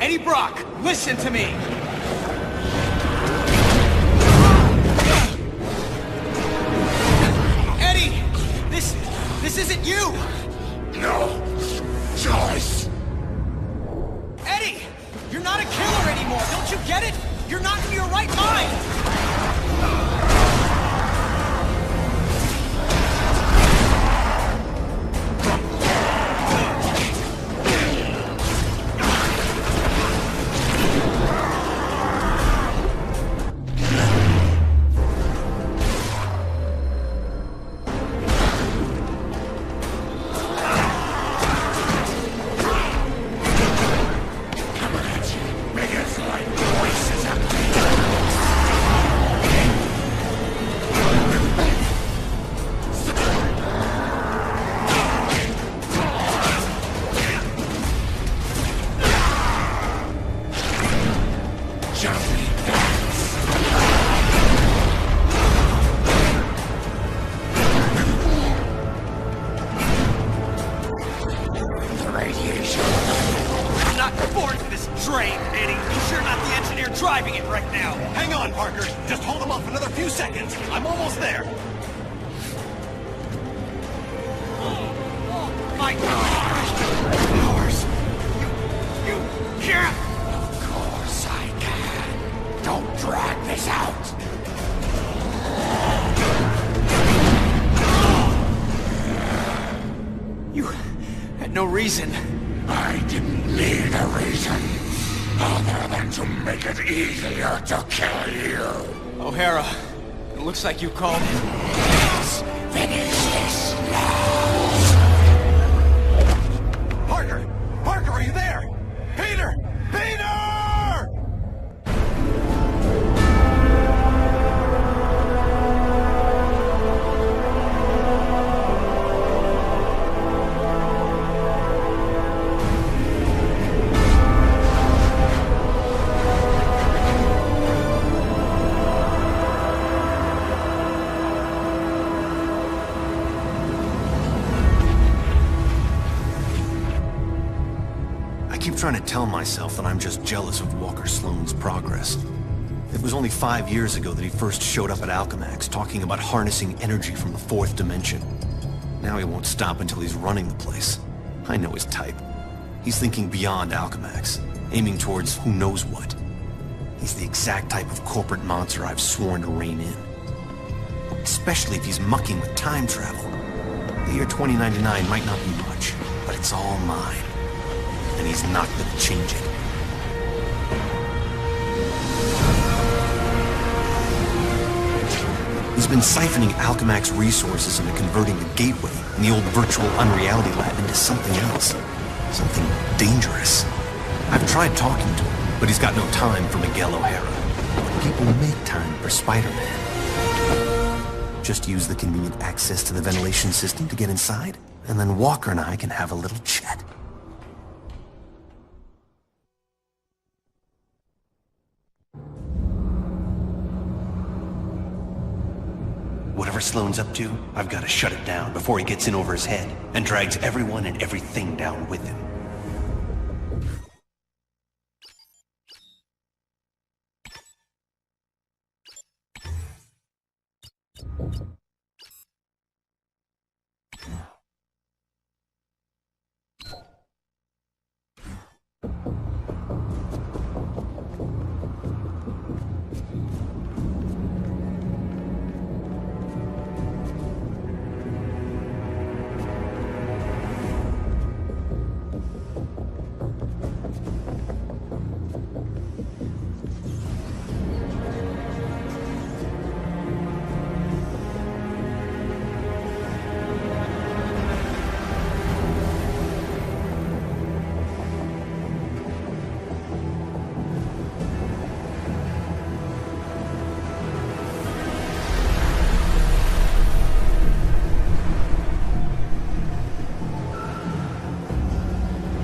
Eddie Brock, listen to me! Eddie! This isn't you! No choice. Eddie! You're not a killer anymore, don't you get it? You're not in your right mind! Driving it right now. Hang on, Parker. Just hold him off another few seconds. I'm almost there. My powers. You can't. Of course I can. Don't drag this out. You had no reason. I didn't need a reason. Other than to make it easier to kill you. O'Hara, it looks like you called it. Let's finish this now. Parker! Parker, are you there? Peter! Peter! I keep trying to tell myself that I'm just jealous of Walker Sloane's progress. It was only 5 years ago that he first showed up at Alchemax, talking about harnessing energy from the fourth dimension. Now he won't stop until he's running the place. I know his type. He's thinking beyond Alchemax, aiming towards who knows what. He's the exact type of corporate monster I've sworn to rein in. Especially if he's mucking with time travel. The year 2099 might not be much, but it's all mine. And he's not gonna change it. He's been siphoning Alchemax resources into converting the Gateway and the old virtual unreality lab into something else. Something dangerous. I've tried talking to him, but he's got no time for Miguel O'Hara. But people make time for Spider-Man. Just use the convenient access to the ventilation system to get inside, and then Walker and I can have a little chat. Whatever Sloane's up to, I've got to shut it down before he gets in over his head and drags everyone and everything down with him.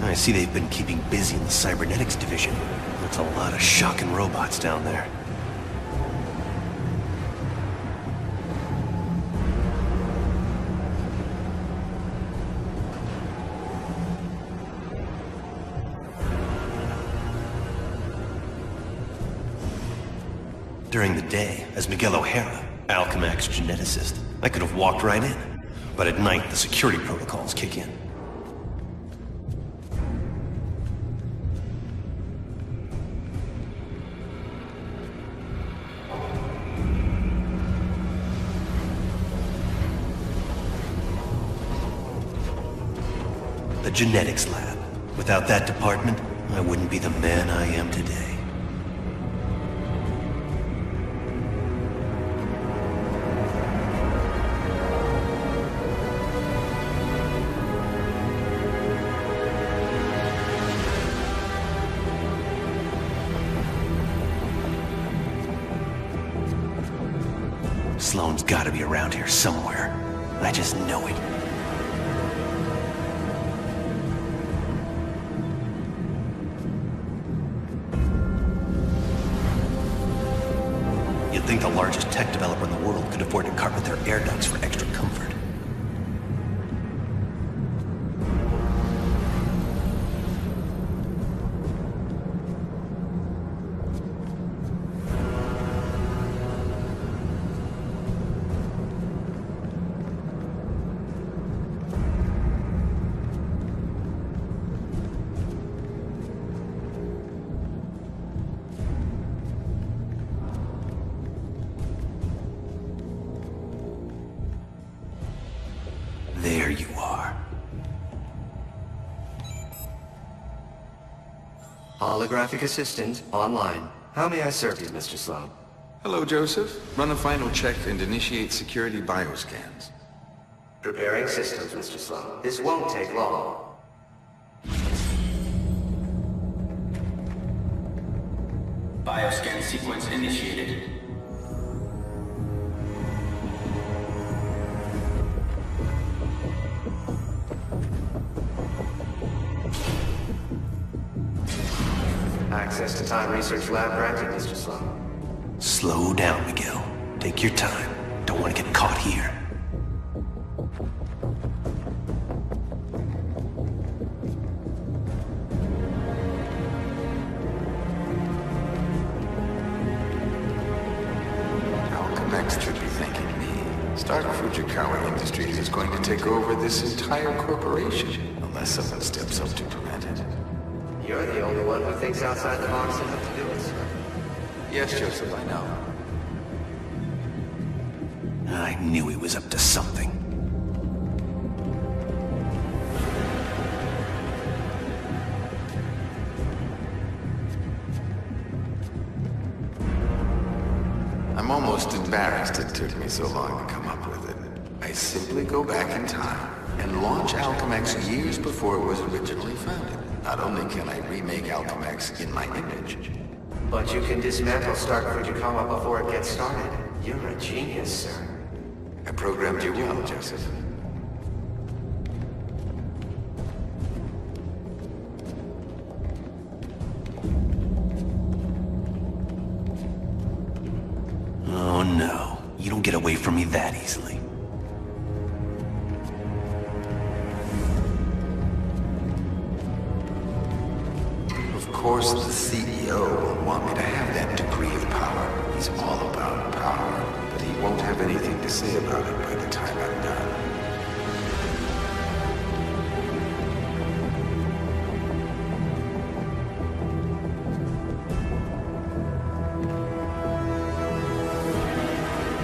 I see they've been keeping busy in the cybernetics division. That's a lot of shocking robots down there. During the day, as Miguel O'Hara, Alchemax geneticist, I could have walked right in. But at night, the security protocols kick in. The genetics lab. Without that department, I wouldn't be the man I am today. Sloane's gotta be around here somewhere. I just know it. You'd think the largest tech developer in the world could afford to carpet their air ducts for extra comfort. There you are. Holographic assistant online. How may I serve you, Mr. Sloan? Hello, Joseph. Run a final check and initiate security bioscans. Preparing systems, Mr. Sloan. This won't take long. Bioscan sequence initiated. Access to Time Research Lab granted, Mr. Sloan. Slow down, Miguel. Take your time. Don't want to get caught here. Alchemax should be thanking me. Stark Fujikawa Industries is going to take over this entire corporation, unless someone steps up to prevent it. You're the only one who thinks outside the box enough to do it, sir. Yes, Joseph, I know. I knew he was up to something. I'm almost embarrassed it took me so long to come up with it. I simply go back in time and launch Alchemax years before it was originally founded. Not only can I remake Alchemax in my image, But you can dismantle Stark Fujikawa before it gets started. You're a genius, sir. I programmed you well, Joseph. Oh no, you don't get away from me that easily. Of course, the CEO will want me to have that degree of power. He's all about power, but he won't have anything to say about it by the time I'm done.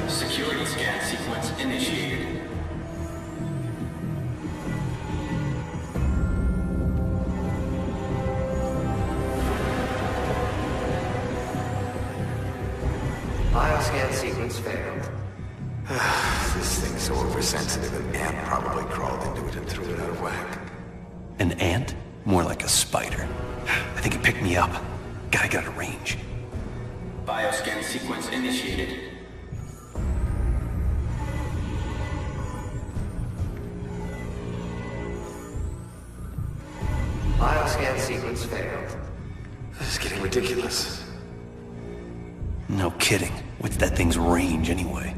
Security scan sequence initiated. Bioscan sequence failed. This thing's so oversensitive, an ant probably crawled into it and threw it out of whack. An ant? More like a spider. I think it picked me up. Gotta get out of range. Bioscan sequence initiated. Bioscan sequence failed. This is getting ridiculous. No kidding. What's that thing's range anyway?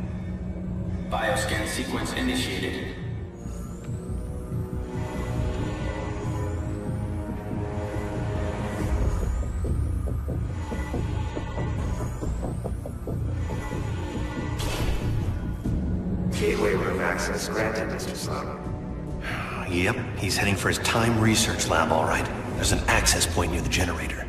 Bioscan sequence initiated. access granted, Mr. Sloan. Yep, he's heading for his time research lab, all right. There's an access point near the generator.